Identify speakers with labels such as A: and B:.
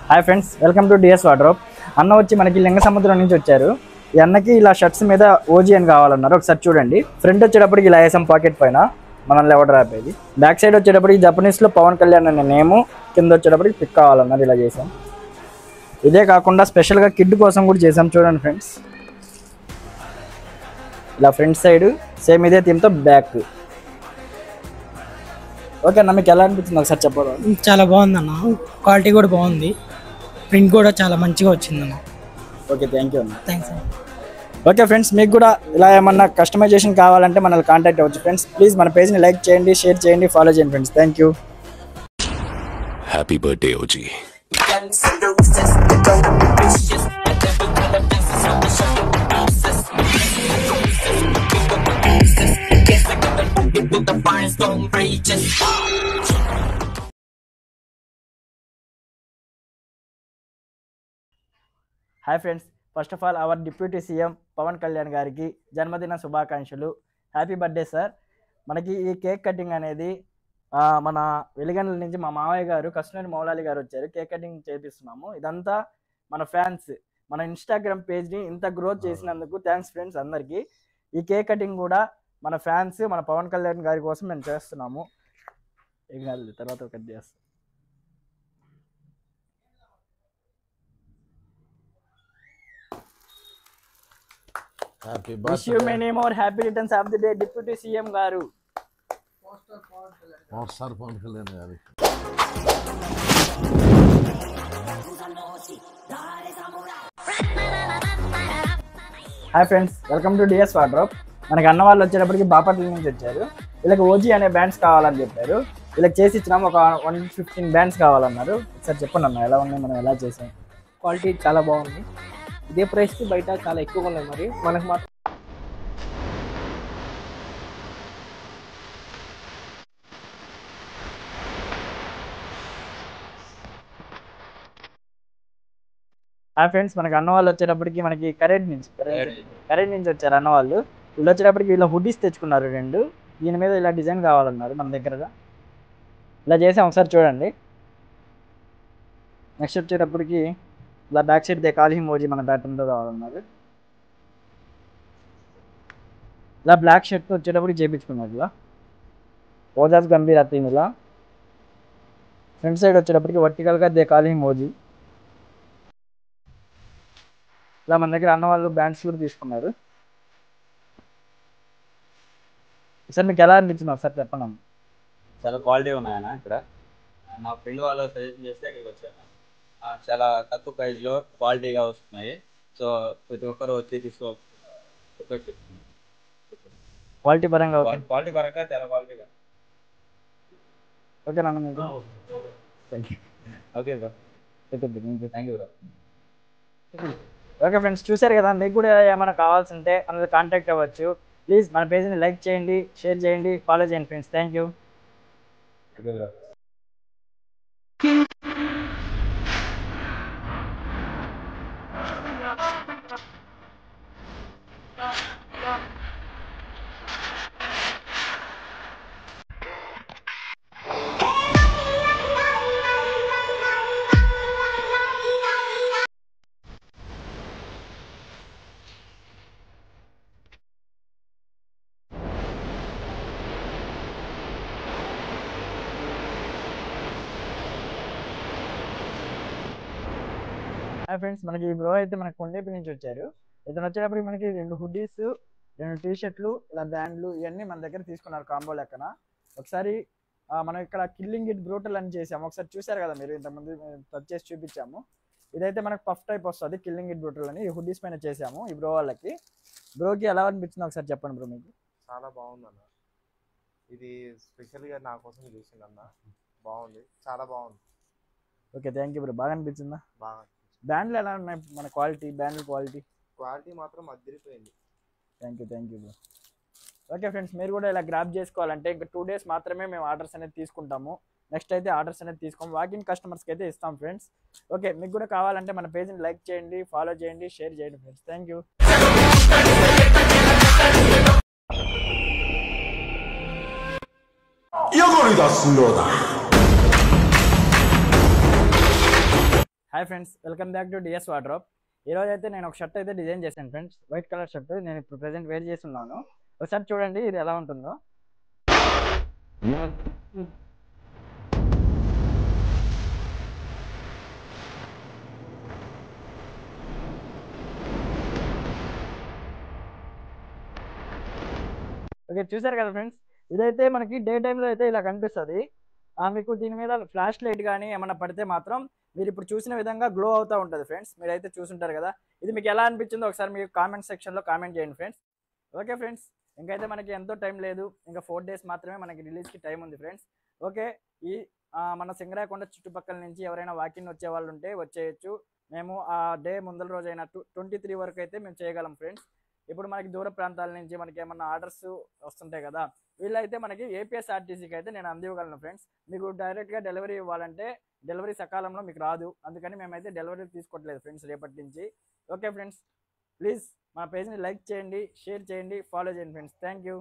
A: Hi friends, welcome to DS wardrobe. అన్న వచ్చి మనకి లింగ సముద్రం నుంచి వచ్చారు. ఈ అన్నకి ఇలా షర్ట్స్ మీద ఓజీ అని కావాలన్నారు. ఒకసారి చూడండి. ఫ్రంట్ వచ్చేటప్పటికి ఇలా వేసాం పాకెట్ పైన మనల్ని ఎవరు రాపేది. బ్యాక్ సైడ్ వచ్చేటప్పటికి జపనీస్లో పవన్ కళ్యాణ్ అనే నేము, కింద వచ్చేటప్పటికి పిక్ కావాలన్నారు. ఇలా చేసాం. ఇదే కాకుండా స్పెషల్గా కిడ్ కోసం కూడా చేసాం. చూడండి ఫ్రెండ్స్, ఇలా ఫ్రంట్ సైడ్ సేమ్ ఇదే థీమ్తో బ్యాక్. ఓకే అన్న, మీకు ఎలా అనిపించింది ఒకసారి చెప్పాలి.
B: చాలా బాగుంది అన్న, క్వాలిటీ కూడా బాగుంది, ప్రింట్ కూడా చాలా మంచిగా వచ్చింది అన్న.
A: ఓకే, థ్యాంక్ యూ అన్న.
B: థ్యాంక్స్ అన్న.
A: ఓకే ఫ్రెండ్స్, మీకు కూడా ఇలా ఏమన్నా కస్టమైజేషన్ కావాలంటే మనల్ని కాంటాక్ట్ అవ్వచ్చు ఫ్రెండ్స్. ప్లీజ్ మన పేజ్ని లైక్ చేయండి, షేర్ చేయండి, ఫాలో చేయండి friends. Thank you.
C: Happy birthday OG.
A: Hi friends, first of all our deputy CM Pavan Kalyan గారికి జన్మదిన శుభాకాంక్షలు. Happy birthday sir. మనకి ఈ కేక్ కటింగ్ అనేది మన వెలిగండ్ల నుంచి మా మావయ్య గారు కృష్ణని మౌలాలి గారు వచ్చారు. కేక్ కటింగ్ చేపిస్తున్నాము. ఇదంతా మన ఫ్యాన్స్, మన ఇన్స్టాగ్రామ్ పేజ్ని ఇంత గ్రోత్ చేసినందుకు థ్యాంక్స్ ఫ్రెండ్స్ అందరికీ. ఈ కేక్ కటింగ్ కూడా మన ఫ్యాన్స్, మన పవన్ కళ్యాణ్ గారి కోసం మేము చేస్తున్నాము. ఏం కాదు, తర్వాత కట్ చేస్తాం. Wish you many more happy returns of the day, Deputy CM గారు. Hi friends, welcome to DS wardrobe. మనకి అన్న వాళ్ళు వచ్చేటప్పటికి బాపట్ల నుంచి వచ్చారు. వీళ్ళకి ఓజీ అనే బ్యాండ్స్ కావాలని చెప్పారు. వీళ్ళకి చేసి ఇచ్చినాము. ఒక 115 బ్యాండ్స్ కావాలన్నారు. ఒకసారి చెప్పండి అన్న, ఎలా ఉన్నాయి, మనం ఎలా చేసాం?
B: క్వాలిటీ చాలా బాగుంది. ఇదే ప్రైస్కి బయట చాలా ఎక్కువగా ఉన్నాయి. మరి మనకు మాత్రం
A: హాయ్ ఫ్రెండ్స్, మనకి అన్న వాళ్ళు వచ్చేటప్పటికి మనకి కరెంట్ నుంచి వచ్చారు అన్న వాళ్ళు. వీళ్ళు వచ్చేటప్పటికి వీళ్ళ హుడ్డీస్ తెచ్చుకున్నారు 2. దీని మీద ఇలా డిజైన్ కావాలన్నారు మన దగ్గరగా. ఇలా చేసాం, ఒకసారి చూడండి. నెక్స్ట్ వచ్చేటప్పటికి ఇలా బ్యాక్ సైడ్ కాలి మోజీ మన ప్యాటర్న్తో కావాలన్నారు. ఇలా బ్లాక్ షర్ట్ వచ్చేటప్పటికి చేయించుకున్నారు. ఇలా ఓజాస్ గంభీర్ థీమ్. ఇలా ఫ్రంట్ సైడ్ వచ్చేటప్పటికి వర్టికల్గా కాలి మోజీ. ఇలా మన దగ్గర అన్న వాళ్ళు బ్యాండ్స్ కూడా తీసుకున్నారు. సార్ మీకు ఎలా అనిపించింది ఒకసారి చెప్పండి.
D: చాలా క్వాలిటీ ఉన్నాయన్న. ఇక్కడ మా ఫ్రెండ్ వాళ్ళు సజెస్ట్ చేస్తే ఇక్కడికి వచ్చాను. చాలా తక్కువ ప్రైస్లో క్వాలిటీగా వస్తున్నాయి. సో ప్రతి ఒక్కరు వచ్చి తీసుకో.
A: క్వాలిటీ పరంగా
D: క్వాలిటీ పరంగా చాలా క్వాలిటీగా.
A: ఓకే నాన్న, మీకు
D: okay sir, thank you sir.
A: Okay friends, చూసారు కదా. మీకు కూడా ఏమైనా కావాల్సి ఉంటే మనల్ని కాంటాక్ట్ అవ్వచ్చు. ప్లీజ్ మన పేజ్ని లైక్ చేయండి, షేర్ చేయండి, ఫాలో చేయండి friends. Thank you.
D: Okay sir.
A: Hi friends, మనకి బ్రో అయితే మనకి కొండేపి నుంచి వచ్చారు. ఇతను వచ్చేటప్పటికి మనకి 2 హుడ్డీస్, 2 టీషర్ట్లు, ఇలా బ్యాండ్లు ఇవన్నీ మన దగ్గర తీసుకున్నారు కాంబో లెక్కన. ఒకసారి మనం ఇక్కడ కిల్లింగ్ ఇట్ బ్రూటల్ అని చేసాము. ఒకసారి చూసారు కదా మీరు, ఇంతకుముందు టచ్ చేసి చూపించాము. ఇదైతే మనకు పఫ్ టైప్ వస్తుంది, కిల్లింగ్ ఇట్ బ్రూటల్ అని. ఈ హుడ్డీస్ పైన చేసాము ఈ బ్రో వాళ్ళకి. బ్రోకి ఎలా అనిపించింది ఒకసారి చెప్పండి బ్రో. మీకు
E: చాలా బాగుంది అన్న, ఇది స్పెషల్గా నా కోసం చేసింది అన్న. బాగుంది, చాలా బాగుంది.
A: Okay, thank you bro. బాగా అనిపించిందా?
E: బాగా.
A: బ్యాండ్లు ఎలా ఉన్నాయి మన క్వాలిటీ? బ్యాండ్ల
E: క్వాలిటీ మాత్రం అదిరిపోయింది.
A: Thank you bro. Okay friends, మీరు కూడా ఇలా గ్రాప్ చేసుకోవాలంటే ఇంకా 2 days మాత్రమే మేము ఆర్డర్స్ అనేది తీసుకుంటాము. నెక్స్ట్ అయితే ఆర్డర్స్ అనేది తీసుకోము, వాకింగ్ కస్టమర్స్కి అయితే ఇస్తాం ఫ్రెండ్స్. ఓకే, మీకు కూడా కావాలంటే మన పేజ్ని లైక్ చేయండి, ఫాలో చేయండి, షేర్ చేయండి ఫ్రెండ్స్. థ్యాంక్ యూ.
F: 汚れがすんろうだ。
A: హాయ్ friends, welcome back to DS wardrobe. ఈరోజు అయితే నేను ఒక షర్ట్ అయితే డిజైన్ చేశాను ఫ్రెండ్స్. వైట్ కలర్ షర్ట్ నేను ఇప్పుడు ప్రెజెంట్ వేర్ చేస్తున్నాను. ఒకసారి చూడండి ఇది ఎలా ఉంటుందో. ఓకే, చూసారు కదా ఫ్రెండ్స్, ఇదైతే మనకి డే టైంలో అయితే ఇలా కనిపిస్తుంది. మీకు దీని మీద ఫ్లాష్ లైట్ కానీ ఏమన్నా పడితే మాత్రం మీరు ఇప్పుడు చూసిన విధంగా గ్లో అవుతూ ఉంటుంది ఫ్రెండ్స్. మీరైతే చూసుంటారు కదా. ఇది మీకు ఎలా అనిపించిందో ఒకసారి మీరు కామెంట్ సెక్షన్లో కామెంట్ చేయండి ఫ్రెండ్స్. ఓకే ఫ్రెండ్స్, ఇంకైతే మనకి ఎంతో టైం లేదు, ఇంకా 4 days మాత్రమే మనకి రిలీజ్కి టైం ఉంది ఫ్రెండ్స్. ఓకే, ఈ మన సింగరాయకొండ చుట్టుపక్కల నుంచి ఎవరైనా వాకింగ్ వచ్చే వాళ్ళు ఉంటే వచ్చేయచ్చు. మేము ఆ డే ముందల రోజైన 23 వరకు అయితే మేము చేయగలం ఫ్రెండ్స్. ఇప్పుడు మనకి దూర ప్రాంతాల నుంచి మనకి ఏమన్నా ఆర్డర్స్ వస్తుంటాయి కదా, వీళ్ళైతే మనకి ఏపీఎస్ఆర్టీసీకి అయితే నేను అందివ్వగలను ఫ్రెండ్స్. మీకు డైరెక్ట్గా డెలివరీ ఇవ్వాలంటే డెలివరీ సకాలంలో మీకు రాదు, అందుకని మేమైతే డెలివరీ తీసుకోవట్లేదు ఫ్రెండ్స్ రేపటి నుంచి. ఓకే ఫ్రెండ్స్, ప్లీజ్ మా పేజ్ని లైక్ చేయండి, షేర్ చేయండి, ఫాలో చేయండి ఫ్రెండ్స్. Thank you.